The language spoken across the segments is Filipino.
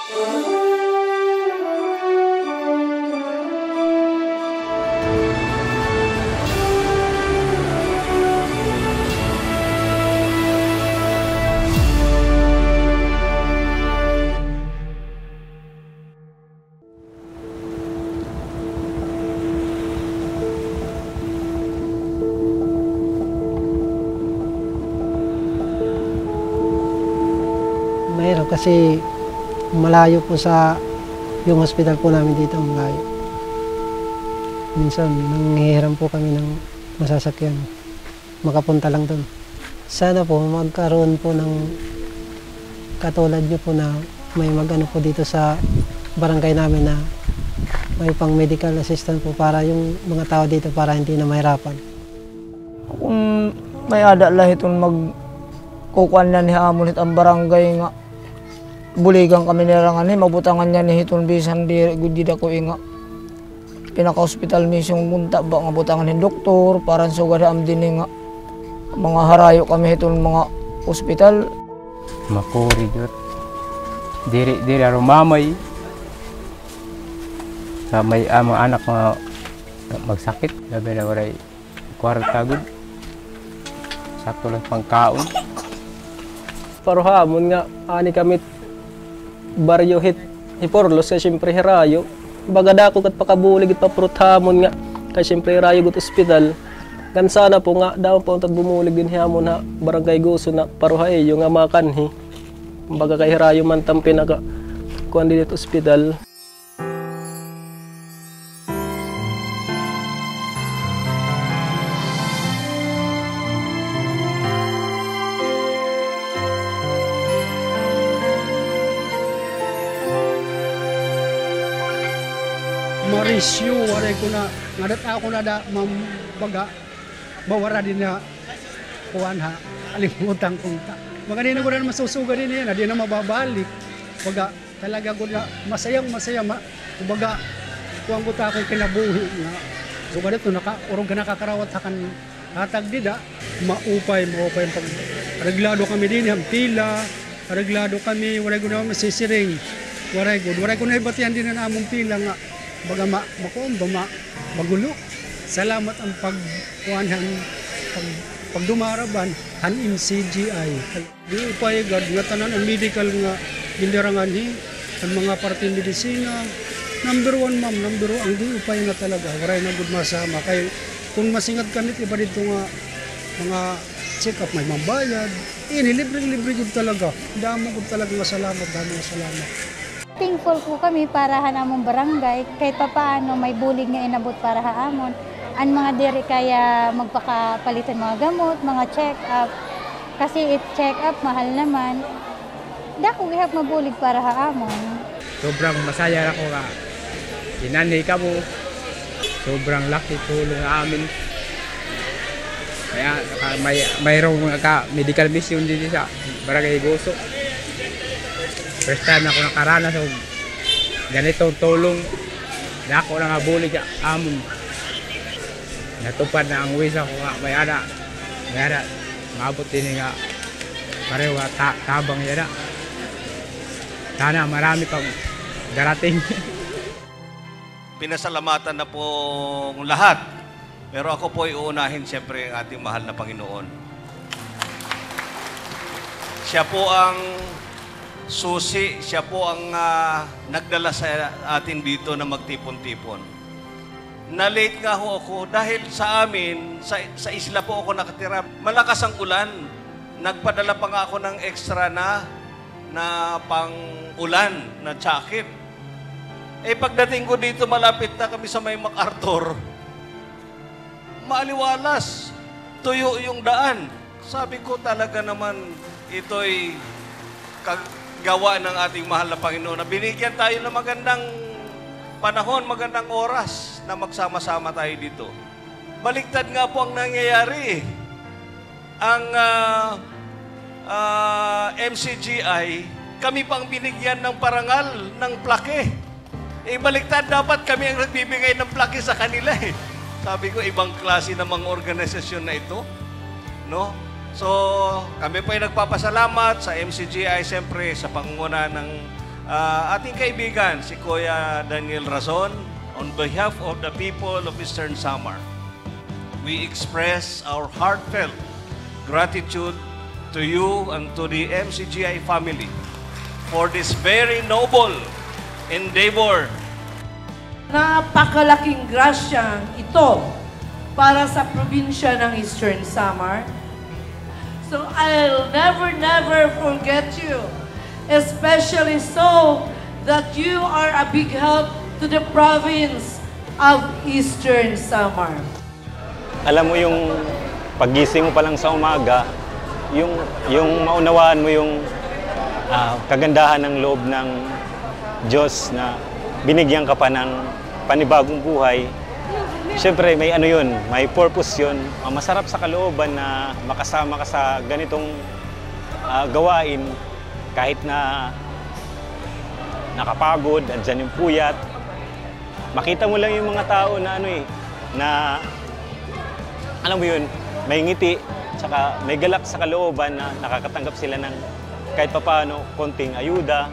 Mahirap kasi malayo po sa yung hospital po namin dito, malayo. Minsan nanghihiram po kami ng masasakyan, makapunta lang doon. Sana po magkaroon po ng katulad nyo po na may mag-ano po dito sa barangay namin na may pang medical assistant po para yung mga tao dito para hindi na mahirapan. Kung may ada lah itong magkukuan na ni Amon ang barangay nga, buligan kami nirangan ni, mabutangan niya ni hitong bisan di gudida ko inga. Pinaka-hospital misyong munta ba nga butangan ni doktor, parang sugad am din nga. Mga harayo kami hitong mga hospital. Mapuri jud. Diri rumamay. Sa may mga anak mga magsakit, labi na waray kwarta gud. Sakto lang pangkaon. Pero hamon nga, ani kami baryo hiporlos kay siyempre hirayo. Baga dako kat pakabulig at papruthamon nga kay siyempre hirayo gut ospital. Kan sana po nga daw po tad bumulig din hamon ha barangay Guso na paruhay yung nga makanhi. Baga kay hirayo man tam pinaka kuan dito ospital. Mauricio, waray ko na, ngadat ako na da, baga, bawara din na, kuwan ha, alimutan kong ta. Mga din na ko na masusuga din yan, di na mababalik. Baga, talaga ko na, masaya, baga, kuwan ko ta akong kinabuhi nga. So, ganito, urong ka nakakarawat sa kan, hatag di da, maupay, pag reglado kami din, pila, reglado kami, waray ko na masisiring, waray ko na ibatihan din na namong pila nga, baga magulo. Salamat ang pagkuanhan pagdumaraban han MCGI. Di upayagad nga tanan ang medical nga gindarangan ni ang mga parteng medisina. Number 1 ma'am, number 1 ang di upay na talaga. Waray na gud masama kay kung masingad kanit iba dito nga mga check up may mabayad. Libre gud talaga. Damo gud talaga salamat. Thankful po kami para hanamong barangay kahit papaano may bulig nga inabot para haamon. Ang mga diri kaya magpakapalitan mga gamot, mga check-up. Kasi check-up mahal naman. Dako gihap mabulig para haamon. Sobrang masaya ako nga. Inani ka mo. Sobrang laki tulong amin. Kaya mayroong medical mission din sa Barangay Guso. First time ako nakaranas sa ganitong tulong na ako na nabulig sa amon. Natupad na ang wish ako nga may ana maabot din nga pareho tabang yan na. Sana marami pang darating. Pinasalamatan na po lahat. Pero ako po iuunahin siyempre ang ating mahal na Panginoon. Siya po ang susi, siya po ang nagdala sa atin dito na magtipon-tipon. Na-late nga ho ako dahil sa amin, sa isla po ako nakatira. Malakas ang ulan. Nagpadala pa nga ako ng extra na pang-ulan na jacket. Pagdating ko dito, malapit na kami sa may MacArthur. Maaliwalas. Tuyo yung daan. Sabi ko talaga naman, ito'y gawa ng ating mahal na Panginoon na binigyan tayo ng magandang panahon, magandang oras na magsama-sama tayo dito. Baliktad nga po ang nangyayari. Ang MCGI, kami pang binigyan ng parangal ng plake. Baliktad, dapat kami ang nagbibigay ng plake sa kanila eh. Sabi ko, ibang klase ng mga organisasyon na ito. No? So, kami po ay nagpapasalamat sa MCGI, siyempre, sa pangunguna ng Ating kaibigan, si Kuya Daniel Razon, on behalf of the people of Eastern Samar, we express our heartfelt gratitude to you and to the MCGI family for this very noble endeavor. Napakalaking grasya ito para sa probinsya ng Eastern Samar. So I'll never forget you, especially so that you are a big help to the province of Eastern Samar. Alam mo yung paggising mo pa lang sa umaga, yung maunawaan mo yung kagandahan ng loob ng Diyos na binigyan ka pa ng panibagong buhay. Siyempre, may ano yun, may purpose yun. Masarap sa kalooban na makasama ka sa ganitong gawain kahit na nakapagod, andyan yung puyat. Makita mo lang yung mga tao na na alam mo yun, may ngiti, tsaka may galak sa kalooban na nakakatanggap sila ng kahit papaano konting ayuda.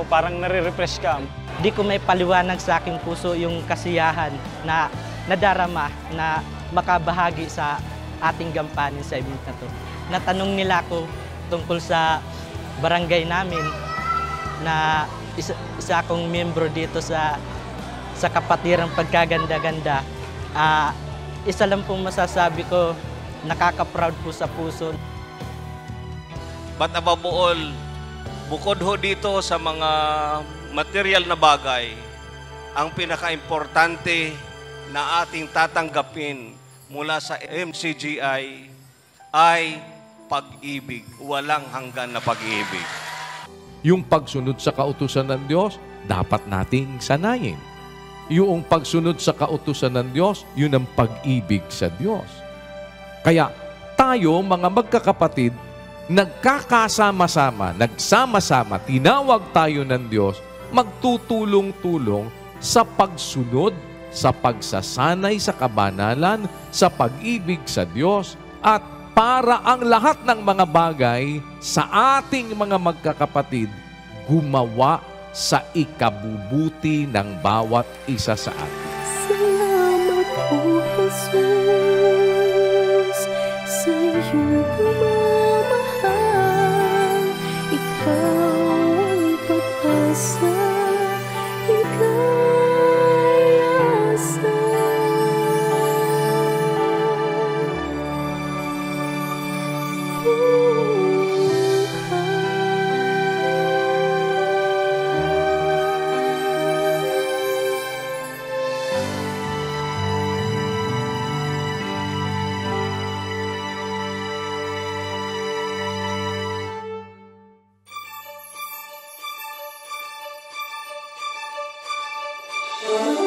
Parang nare-refresh ka. Di ko may paliwanag sa aking puso yung kasiyahan na nadarama na makabahagi sa ating gampanin sa event na to. Natanong nila ako tungkol sa barangay namin na isa akong miyembro dito sa Kapatirang Pagkaganda-Ganda. Isa lang pong masasabi ko, nakaka-proud po sa puso. But above all, bukod ho dito sa mga material na bagay, ang pinaka-importante na ating tatanggapin mula sa MCGI ay pag-ibig. Walang hanggan na pag-ibig. Yung pagsunod sa kautusan ng Diyos, dapat nating sanayin. Yung pagsunod sa kautusan ng Diyos, yun ang pag-ibig sa Diyos. Kaya tayo, mga magkakapatid, nagkakasama-sama, nagsama-sama, tinawag tayo ng Diyos, magtutulong-tulong sa pagsunod, sa pagsasanay sa kabanalan, sa pag-ibig sa Diyos, at para ang lahat ng mga bagay sa ating mga magkakapatid gumawa sa ikabubuti ng bawat isa sa atin. Salamat po, Jesus, sa iyong pagmamahal. Ikaw ang pag-asa, ikay-asa. Oh